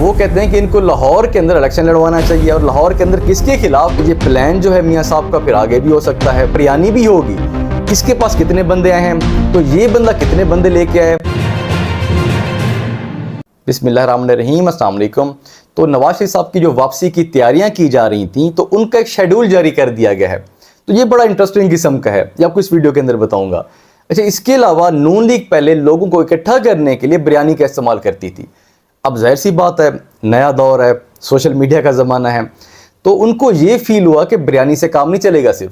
वो कहते हैं कि इनको लाहौर के अंदर इलेक्शन लड़वाना चाहिए, और लाहौर के अंदर किसके खिलाफ? ये प्लान जो है मियाँ साहब का फिर आगे भी हो सकता है, बिरयानी भी होगी। किसके पास कितने बंदे आए हैं, तो ये बंदा कितने बंदे लेके आए। बिस्मिल्लाहिर्रहमानिर्रहीम, अस्सलाम वालेकुम। तो नवाज शरीफ साहब की जो वापसी की तैयारियां की जा रही थी, तो उनका एक शेड्यूल जारी कर दिया गया है। तो ये बड़ा इंटरेस्टिंग किस्म का है, ये आपको इस वीडियो के अंदर बताऊंगा। अच्छा, इसके अलावा नून लीग पहले लोगों को इकट्ठा करने के लिए बिरयानी का इस्तेमाल करती थी। अब जाहिर सी बात है, नया दौर है, सोशल मीडिया का ज़माना है, तो उनको ये फील हुआ कि बिरयानी से काम नहीं चलेगा सिर्फ,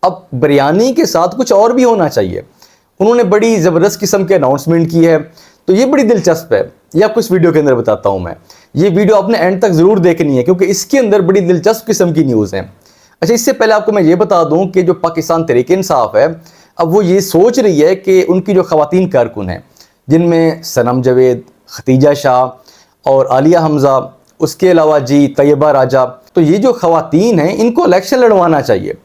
अब बिरयानी के साथ कुछ और भी होना चाहिए। उन्होंने बड़ी ज़बरदस्त किस्म की अनाउंसमेंट की है, तो ये बड़ी दिलचस्प है, ये आपको इस वीडियो के अंदर बताता हूँ मैं। ये वीडियो आपने एंड तक ज़रूर देखनी है, क्योंकि इसके अंदर बड़ी दिलचस्प किस्म की न्यूज़ है। अच्छा, इससे पहले आपको मैं ये बता दूँ कि जो पाकिस्तान तहरीक इंसाफ है, अब वो ये सोच रही है कि उनकी जो ख़वातीन कारकुन हैं, जिनमें सनम जावेद, खतीजा शाह और आलिया हमज़ा, उसके अलावा जी तैयबा राजा, तो ये जो ख़वातीन हैं इनको इलेक्शन लड़वाना चाहिए।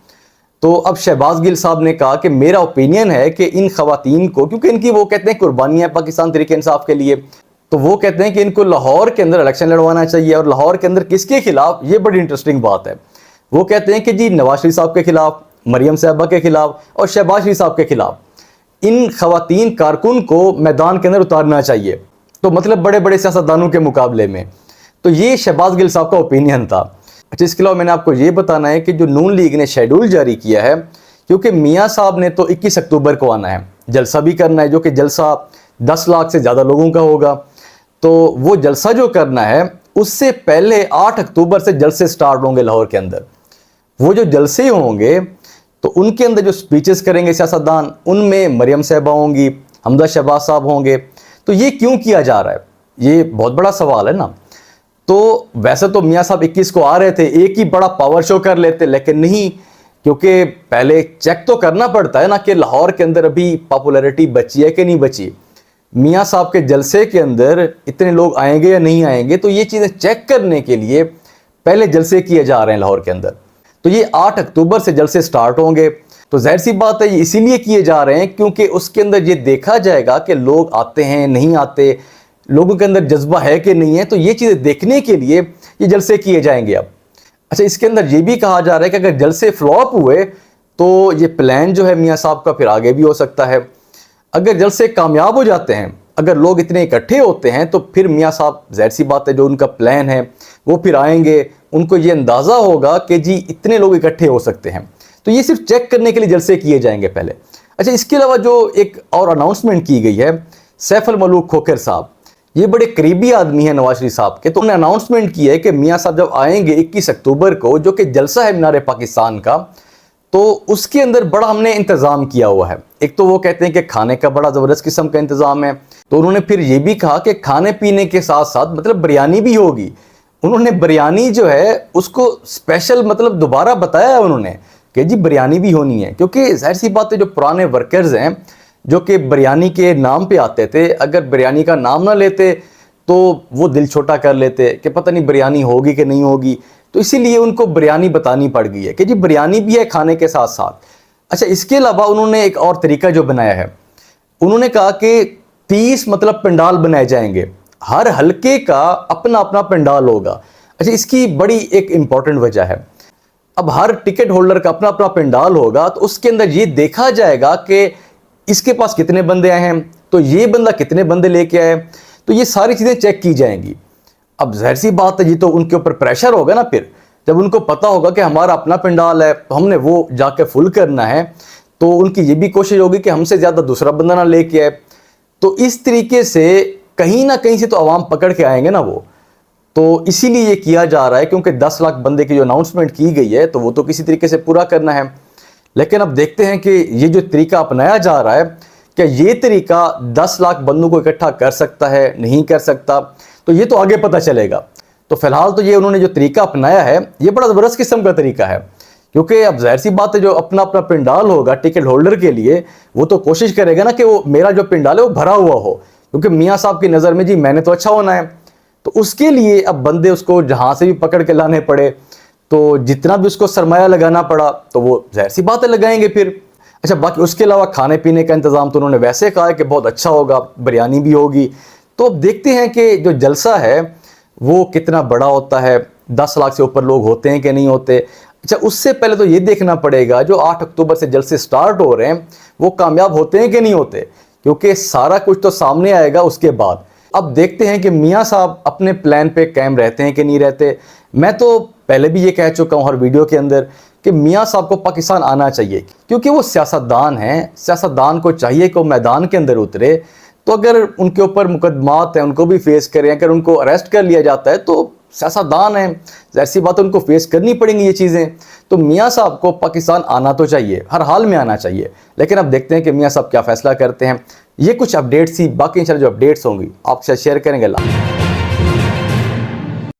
तो अब शहबाज गिल साहब ने कहा कि मेरा ओपिनियन है कि इन ख़वातीन को, क्योंकि इनकी वो कहते हैं कुर्बानियाँ पाकिस्तान तहरीक इंसाफ के लिए, तो वो कहते हैं कि इनको लाहौर के अंदर इलेक्शन लड़वाना चाहिए। और लाहौर के अंदर किसके खिलाफ, ये बड़ी इंटरेस्टिंग बात है। वो कहते हैं कि जी नवाज शरीफ साहब के खिलाफ, मरियम साहबा के खिलाफ और शहबाज शरीफ साहब के खिलाफ इन ख़वातीन कारकुन को मैदान के अंदर उतारना चाहिए, तो मतलब बड़े बड़े सियासतदानों के मुकाबले में। तो ये शहबाज गिल साहब का ओपिनियन था। अच्छा, इसके अलावा मैंने आपको ये बताना है कि जो नून लीग ने शेड्यूल जारी किया है, क्योंकि मियाँ साहब ने तो 21 अक्टूबर को आना है, जलसा भी करना है, जो कि जलसा 10 लाख से ज़्यादा लोगों का होगा। तो वो जलसा जो करना है, उससे पहले 8 अक्टूबर से जलसे स्टार्ट होंगे लाहौर के अंदर। वो जो जलसे होंगे, तो उनके अंदर जो स्पीचेस करेंगे सियासतदान, उनमें मरियम साहबा होंगी, हमजा शहबाज साहब होंगे। तो ये क्यों किया जा रहा है, ये बहुत बड़ा सवाल है ना। तो वैसे तो मियाँ साहब 21 को आ रहे थे, एक ही बड़ा पावर शो कर लेते, लेकिन नहीं, क्योंकि पहले चेक तो करना पड़ता है ना कि लाहौर के अंदर अभी पॉपुलैरिटी बची है कि नहीं बची। मियाँ साहब के जलसे के अंदर इतने लोग आएंगे या नहीं आएंगे, तो ये चीज़ें चेक करने के लिए पहले जलसे किए जा रहे हैं लाहौर के अंदर। तो ये 8 अक्टूबर से जलसे स्टार्ट होंगे। तो जाहिर सी बात है, ये इसीलिए किए जा रहे हैं क्योंकि उसके अंदर ये देखा जाएगा कि लोग आते हैं नहीं आते, लोगों के अंदर जज्बा है कि नहीं है। तो ये चीज़ें देखने के लिए ये जलसे किए जाएंगे अब। अच्छा, इसके अंदर ये भी कहा जा रहा है कि अगर जलसे फ्लॉप हुए तो ये प्लान जो है मियाँ साहब का फिर आगे भी हो सकता है। अगर जलसे कामयाब हो जाते हैं, अगर लोग इतने इकट्ठे होते हैं, तो फिर मियाँ साहब जाहिर सी बात है जो उनका प्लान है वो फिर आएंगे, उनको ये अंदाज़ा होगा कि जी इतने लोग इकट्ठे हो सकते हैं। तो ये सिर्फ चेक करने के लिए जलसे किए जाएंगे पहले। अच्छा, इसके अलावा जो एक और अनाउंसमेंट की गई है, सैफ अल मलूक खोखर साहब, ये बड़े करीबी आदमी है नवाज शरीफ साहब के, तो उन्होंने अनाउंसमेंट की है कि मियाँ साहब जब आएंगे 21 अक्टूबर को, जो कि जलसा है मीनार पाकिस्तान का, तो उसके अंदर बड़ा हमने इंतज़ाम किया हुआ है। एक तो वो कहते हैं कि खाने का बड़ा ज़बरदस्त किस्म का इंतज़ाम है, तो उन्होंने फिर ये भी कहा कि खाने पीने के साथ साथ मतलब बिरयानी भी होगी। उन्होंने बिरयानी जो है उसको स्पेशल मतलब दोबारा बताया है उन्होंने कि जी बिरयानी भी होनी है, क्योंकि जाहिर सी बात है जो पुराने वर्कर्स हैं जो कि बिरयानी के नाम पे आते थे, अगर बिरयानी का नाम ना लेते तो वो दिल छोटा कर लेते कि पता नहीं बिरयानी होगी कि नहीं होगी। तो इसीलिए उनको बिरयानी बतानी पड़ गई है कि जी बिरयानी भी है खाने के साथ साथ। अच्छा, इसके अलावा उन्होंने एक और तरीका जो बनाया है, उन्होंने कहा कि 30 मतलब पंडाल बनाए जाएंगे, हर हलके का अपना अपना पंडाल होगा। अच्छा, इसकी बड़ी एक इम्पॉर्टेंट वजह है, अब हर टिकट होल्डर का अपना अपना पंडाल होगा, तो उसके अंदर ये देखा जाएगा कि इसके पास कितने बंदे आए हैं, तो ये बंदा कितने बंदे लेके आए, तो ये सारी चीज़ें चेक की जाएंगी। अब जाहिर सी बात है, ये तो उनके ऊपर प्रेशर होगा ना, फिर जब उनको पता होगा कि हमारा अपना पंडाल है, तो हमने वो जाके फुल करना है, तो उनकी ये भी कोशिश होगी कि हमसे ज़्यादा दूसरा बंदा ना लेके आए। तो इस तरीके से कहीं ना कहीं से तो आवाम पकड़ के आएंगे ना वो, तो इसीलिए ये किया जा रहा है, क्योंकि 10 लाख बंदे की जो अनाउंसमेंट की गई है, तो वो तो किसी तरीके से पूरा करना है। लेकिन अब देखते हैं कि ये जो तरीका अपनाया जा रहा है, क्या ये तरीका 10 लाख बंदों को इकट्ठा कर सकता है, नहीं कर सकता, तो ये तो आगे पता चलेगा। तो फिलहाल तो ये उन्होंने जो तरीका अपनाया है, ये बड़ा ज़बरदस्त किस्म का तरीका है, क्योंकि अब जाहिर सी बात है जो अपना अपना पिंडाल होगा टिकट होल्डर के लिए, वो तो कोशिश करेगा ना कि वो मेरा जो पिंडाल है वो भरा हुआ हो, क्योंकि मियाँ साहब की नज़र में जी मैंने तो अच्छा होना है। तो उसके लिए अब बंदे उसको जहाँ से भी पकड़ के लाने पड़े, तो जितना भी उसको सरमाया लगाना पड़ा तो वो जाहिर सी बात है लगाएंगे फिर। अच्छा, बाकी उसके अलावा खाने पीने का इंतज़ाम तो उन्होंने वैसे कहा है कि बहुत अच्छा होगा, बिरयानी भी होगी। तो अब देखते हैं कि जो जलसा है وہ کتنا بڑا ہوتا ہے, 10 لاکھ سے اوپر لوگ ہوتے ہیں کہ نہیں ہوتے. اچھا اس سے پہلے تو یہ دیکھنا پڑے گا جو 8 اکتوبر سے جلسے سٹارٹ ہو رہے ہیں وہ کامیاب ہوتے ہیں کہ نہیں ہوتے, کیونکہ سارا کچھ تو سامنے آئے گا اس کے بعد. اب دیکھتے ہیں کہ میاں صاحب اپنے پلان پہ قائم رہتے ہیں کہ نہیں رہتے. میں تو پہلے بھی یہ کہہ چکا ہوں ہر ویڈیو کے اندر کہ میاں صاحب کو پاکستان آنا چاہیے, کیونکہ وہ سیاستدان ہیں. سیاستدان کو چاہیے کہ وہ میدان کے اندر اترے. تو اگر ان کے اوپر مقدمات ہیں ان کو بھی فیس کریں, اگر ان کو اریسٹ کر لیا جاتا ہے تو سیاستدان ہیں, ظاہر سی بات ہے ان کو فیس کرنی پڑیں گی یہ چیزیں. تو میاں صاحب کو پاکستان آنا تو چاہیے, ہر حال میں آنا چاہیے. لیکن اب دیکھتے ہیں کہ میاں صاحب کیا فیصلہ کرتے ہیں. یہ کچھ اپڈیٹس تھی, باقی انشاءاللہ جو اپڈیٹس ہوں گی آپ کے ساتھ شیئر کریں گے. اللہ